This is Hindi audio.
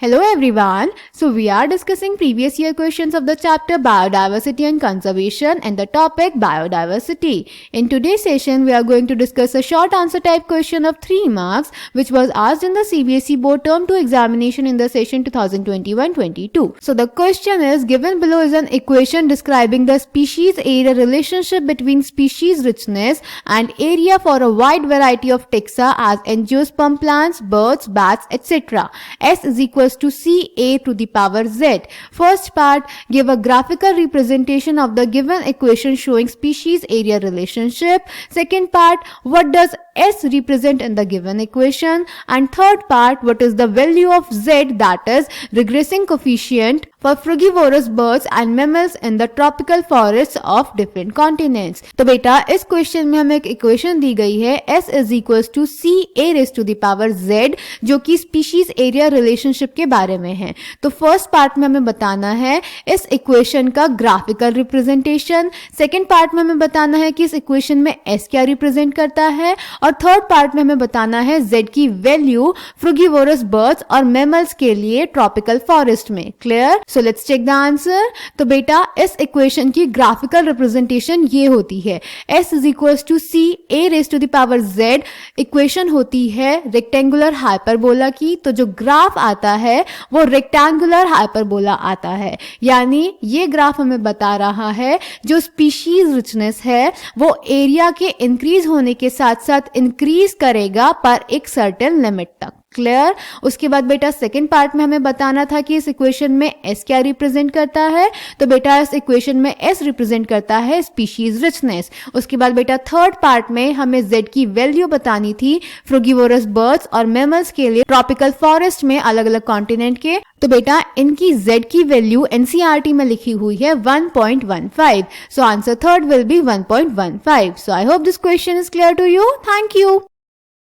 Hello everyone. So we are discussing previous year questions of the chapter Biodiversity and Conservation and the topic Biodiversity. In today's session we are going to discuss a short answer type question of 3 marks which was asked in the CBSE board term 2 examination in the session 2021-22. So the question is given below is an equation describing the species area relationship between species richness and area for a wide variety of taxa as angiosperm plants, birds, bats, etc. S is equals to CA to the power Z. First part, give a graphical representation of the given equation showing species area relationship. Second part, what does S represent in the given equation? And third part, what is the value of Z, that is regressing coefficient for frugivorous birds and mammals in the tropical forests of different continents. तो बेटा इस क्वेश्चन में हमें एक इक्वेशन दी गई है S is equals to CA raised to the power Z जो कि स्पीशीज एरिया रिलेशनशिप के बारे में है. तो फर्स्ट पार्ट में हमें बताना है इस इक्वेशन का ग्राफिकल रिप्रेजेंटेशन. सेकेंड पार्ट में हमें बताना है कि इस इक्वेशन में S क्या रिप्रेजेंट करता है और थर्ड पार्ट में हमें बताना है Z की वैल्यू फ्रूगिवोरस बर्ड्स और मैमल्स के लिए ट्रॉपिकल फॉरेस्ट में. Clear? So let's check the answer. तो बेटा इस इक्वेशन की ग्राफिकल रिप्रेजेंटेशन ये होती है S is equals to C A raised to the power Z. Equation होती है रेक्टेंगुलर हाइपरबोला की. तो जो ग्राफ आता है वो रेक्टेंगुलर हाइपरबोला आता है, यानी ये ग्राफ हमें बता रहा है जो स्पीशीज रिचनेस है वो एरिया के इंक्रीज होने के साथ साथ इंक्रीज करेगा पर एक सर्टेन लिमिट तक. क्लियर? उसके बाद बेटा सेकंड पार्ट में हमें बताना था कि इस इक्वेशन में S क्या रिप्रेजेंट करता है. तो बेटा इस इक्वेशन में S रिप्रेजेंट करता है स्पीशीज रिचनेस. उसके बाद बेटा थर्ड पार्ट में हमें Z की वैल्यू बतानी थी फ्रूगिवोरस बर्ड्स और मैमल्स के लिए ट्रॉपिकल फॉरेस्ट में अलग अलग कॉन्टिनेंट के. तो बेटा इनकी Z की वैल्यू NCERT में लिखी हुई है 1.15. So answer third will be 1.15. So I hope this question is clear to you. Thank you.